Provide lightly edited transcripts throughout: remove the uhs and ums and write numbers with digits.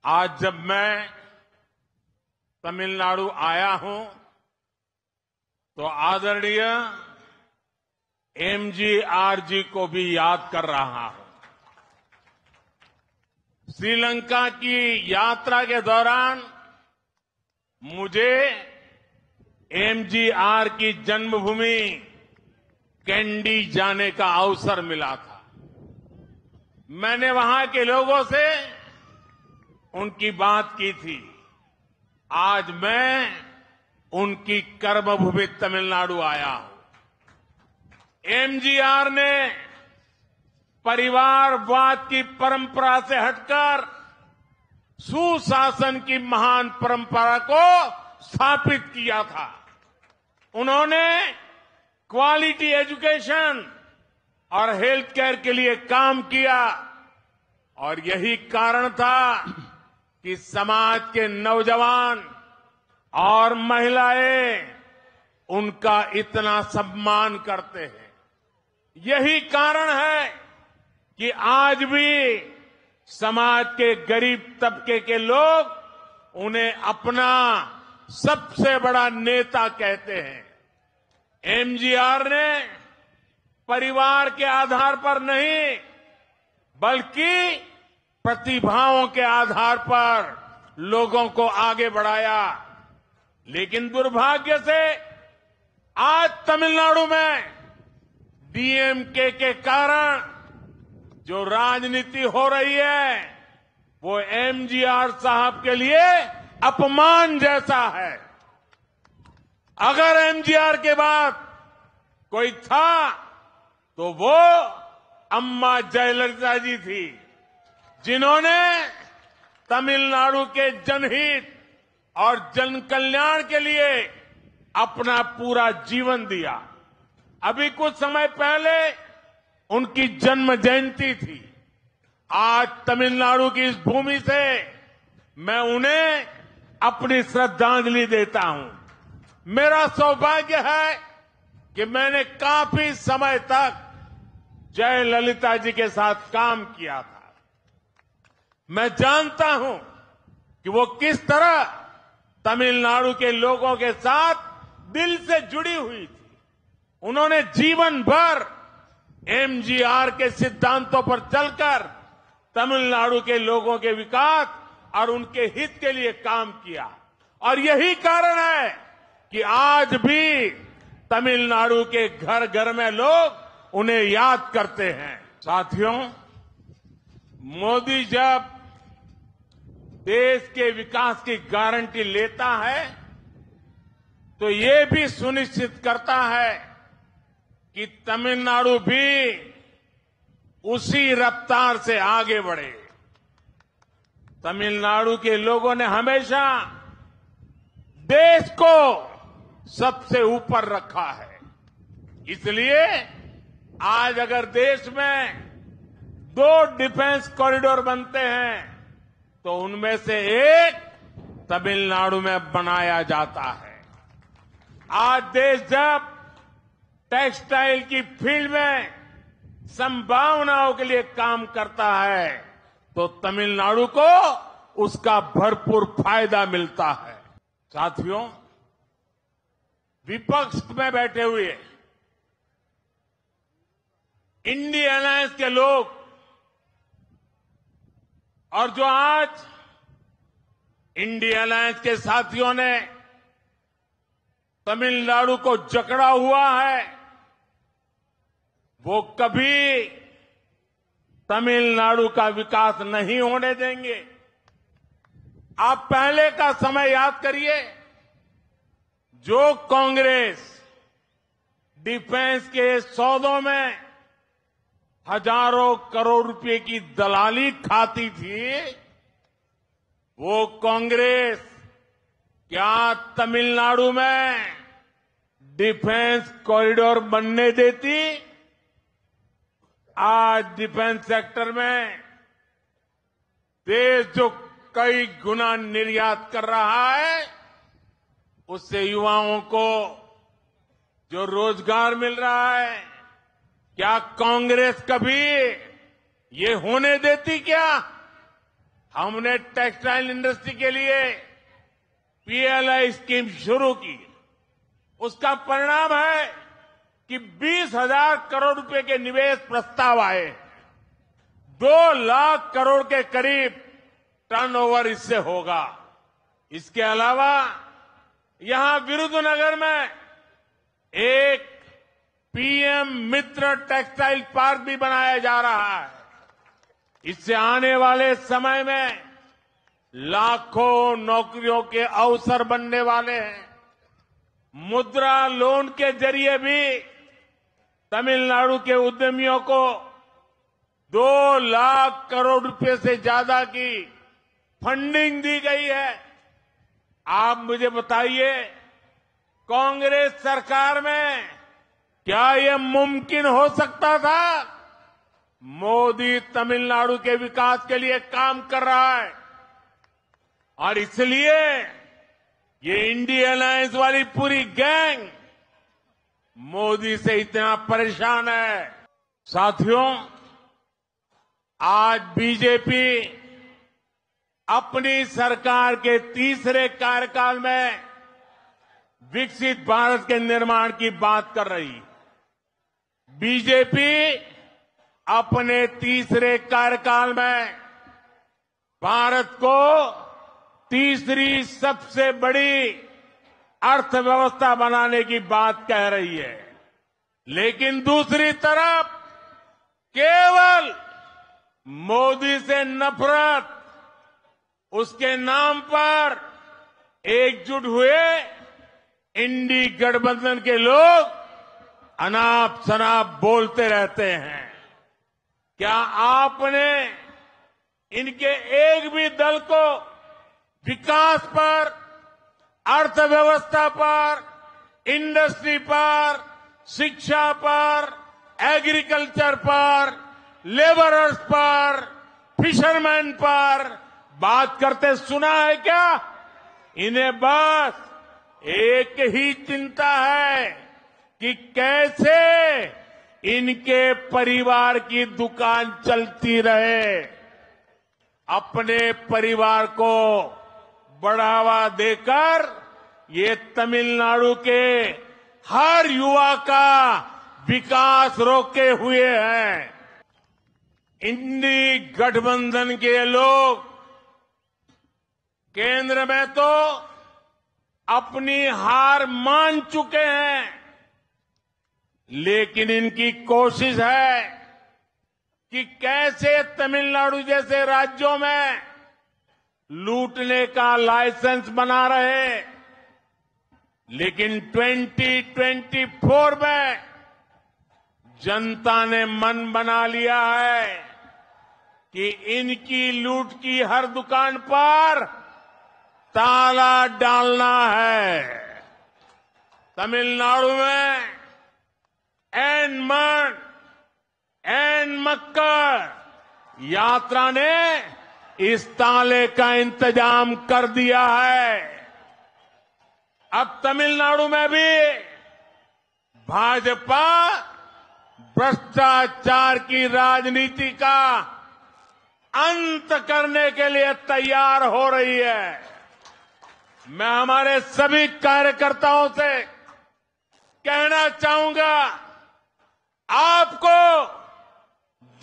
आज जब मैं तमिलनाडु आया हूं तो आदरणीय एमजीआर जी को भी याद कर रहा हूं। श्रीलंका की यात्रा के दौरान मुझे एमजीआर की जन्मभूमि कैंडी जाने का अवसर मिला था। मैंने वहां के लोगों से उनकी बात की थी। आज मैं उनकी कर्मभूमि तमिलनाडु आया हूं। एमजीआर ने परिवारवाद की परंपरा से हटकर सुशासन की महान परंपरा को स्थापित किया था। उन्होंने क्वालिटी एजुकेशन और हेल्थ केयर के लिए काम किया और यही कारण था कि समाज के नौजवान और महिलाएं उनका इतना सम्मान करते हैं। यही कारण है कि आज भी समाज के गरीब तबके के लोग उन्हें अपना सबसे बड़ा नेता कहते हैं। एमजीआर ने परिवार के आधार पर नहीं बल्कि प्रतिभाओं के आधार पर लोगों को आगे बढ़ाया। लेकिन दुर्भाग्य से आज तमिलनाडु में डीएमके के कारण जो राजनीति हो रही है वो एमजीआर साहब के लिए अपमान जैसा है। अगर एमजीआर के बाद कोई था तो वो अम्मा जयललिता जी थी, जिन्होंने तमिलनाडु के जनहित और जन कल्याण के लिए अपना पूरा जीवन दिया। अभी कुछ समय पहले उनकी जन्म जयंती थी। आज तमिलनाडु की इस भूमि से मैं उन्हें अपनी श्रद्धांजलि देता हूं। मेरा सौभाग्य है कि मैंने काफी समय तक जयललिता जी के साथ काम किया था। मैं जानता हूं कि वो किस तरह तमिलनाडु के लोगों के साथ दिल से जुड़ी हुई थी। उन्होंने जीवन भर एमजीआर के सिद्धांतों पर चलकर तमिलनाडु के लोगों के विकास और उनके हित के लिए काम किया और यही कारण है कि आज भी तमिलनाडु के घर घर में लोग उन्हें याद करते हैं। साथियों, मोदी जब देश के विकास की गारंटी लेता है तो ये भी सुनिश्चित करता है कि तमिलनाडु भी उसी रफ्तार से आगे बढ़े। तमिलनाडु के लोगों ने हमेशा देश को सबसे ऊपर रखा है। इसलिए आज अगर देश में 2 डिफेंस कॉरिडोर बनते हैं तो उनमें से एक तमिलनाडु में बनाया जाता है। आज देश जब टेक्सटाइल की फील्ड में संभावनाओं के लिए काम करता है तो तमिलनाडु को उसका भरपूर फायदा मिलता है। साथियों, विपक्ष में बैठे हुए इंडिया अलायंस के लोग और जो आज इंडिया अलायंस के साथियों ने तमिलनाडु को जकड़ा हुआ है, वो कभी तमिलनाडु का विकास नहीं होने देंगे। आप पहले का समय याद करिए, जो कांग्रेस डिफेंस के सौदों में हजारों करोड़ रुपए की दलाली खाती थी, वो कांग्रेस क्या तमिलनाडु में डिफेंस कॉरिडोर बनने देती? आज डिफेंस सेक्टर में देश जो कई गुना निर्यात कर रहा है, उससे युवाओं को जो रोजगार मिल रहा है, क्या कांग्रेस कभी ये होने देती क्या? हमने टेक्सटाइल इंडस्ट्री के लिए पीएलआई स्कीम शुरू की। उसका परिणाम है कि 20,000 करोड़ रुपए के निवेश प्रस्ताव आए। 2 लाख करोड़ के करीब टर्नओवर इससे होगा। इसके अलावा यहां विरुद्धनगर में एक पीएम मित्र टेक्सटाइल पार्क भी बनाया जा रहा है। इससे आने वाले समय में लाखों नौकरियों के अवसर बनने वाले हैं। मुद्रा लोन के जरिए भी तमिलनाडु के उद्यमियों को 2 लाख करोड़ रुपए से ज्यादा की फंडिंग दी गई है। आप मुझे बताइए, कांग्रेस सरकार में क्या यह मुमकिन हो सकता था? मोदी तमिलनाडु के विकास के लिए काम कर रहा है और इसलिए ये इंडिया अलायंस वाली पूरी गैंग मोदी से इतना परेशान है। साथियों, आज बीजेपी अपनी सरकार के तीसरे कार्यकाल में विकसित भारत के निर्माण की बात कर रही है। बीजेपी अपने तीसरे कार्यकाल में भारत को तीसरी सबसे बड़ी अर्थव्यवस्था बनाने की बात कह रही है, लेकिन दूसरी तरफ केवल मोदी से नफरत, उसके नाम पर एकजुट हुए इंडी गठबंधन के लोग अनाप शनाप बोलते रहते हैं। क्या आपने इनके एक भी दल को विकास पर, अर्थव्यवस्था पर, इंडस्ट्री पर, शिक्षा पर, एग्रीकल्चर पर, लेबरर्स पर, फिशरमैन पर बात करते सुना है क्या? इन्हें बस एक ही चिंता है कि कैसे इनके परिवार की दुकान चलती रहे, अपने परिवार को बढ़ावा देकर ये तमिलनाडु के हर युवा का विकास रोके हुए हैं। इंडी गठबंधन के लोग केंद्र में तो अपनी हार मान चुके हैं, लेकिन इनकी कोशिश है कि कैसे तमिलनाडु जैसे राज्यों में लूटने का लाइसेंस बना रहे। लेकिन 2024 में जनता ने मन बना लिया है कि इनकी लूट की हर दुकान पर ताला डालना है। तमिलनाडु में एन मन, एन मक्कर यात्रा ने इस ताले का इंतजाम कर दिया है। अब तमिलनाडु में भी भाजपा भ्रष्टाचार की राजनीति का अंत करने के लिए तैयार हो रही है। मैं हमारे सभी कार्यकर्ताओं से कहना चाहूंगा, आपको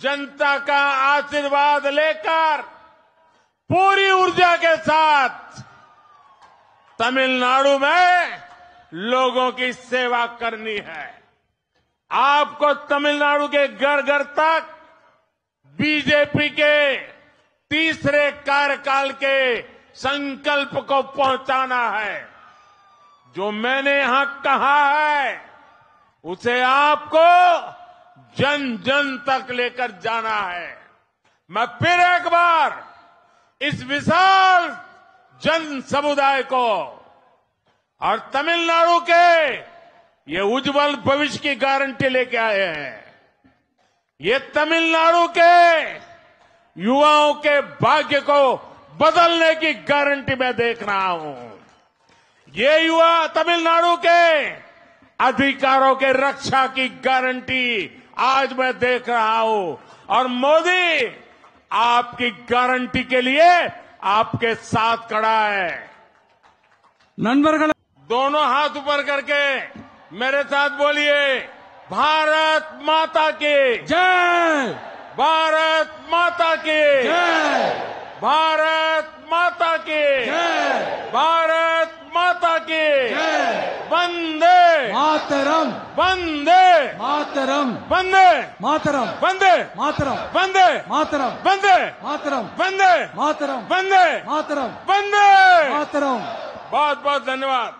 जनता का आशीर्वाद लेकर पूरी ऊर्जा के साथ तमिलनाडु में लोगों की सेवा करनी है। आपको तमिलनाडु के घर घर तक बीजेपी के तीसरे कार्यकाल के संकल्प को पहुंचाना है। जो मैंने यहां कहा है उसे आपको जन जन तक लेकर जाना है। मैं फिर एक बार इस विशाल जन समुदाय को और तमिलनाडु के ये उज्जवल भविष्य की गारंटी लेके आए हैं। ये तमिलनाडु के युवाओं के भाग्य को बदलने की गारंटी मैं देख रहा हूं। ये युवा तमिलनाडु के अधिकारों के रक्षा की गारंटी आज मैं देख रहा हूं। और मोदी आपकी गारंटी के लिए आपके साथ खड़ा है। नंबर दोनों हाथ ऊपर करके मेरे साथ बोलिए, भारत माता की जय, भारत माता की जय, भारत माता की जय, भारत माता की जय, वंदे मातरम, वंदे मातरम, वंदे मातरम, वंदे मातरम, वंदे मातरम, वंदे मातरम, वंदे मातरम, वंदे मातरम, वंदे। मातरम। बहुत बहुत धन्यवाद।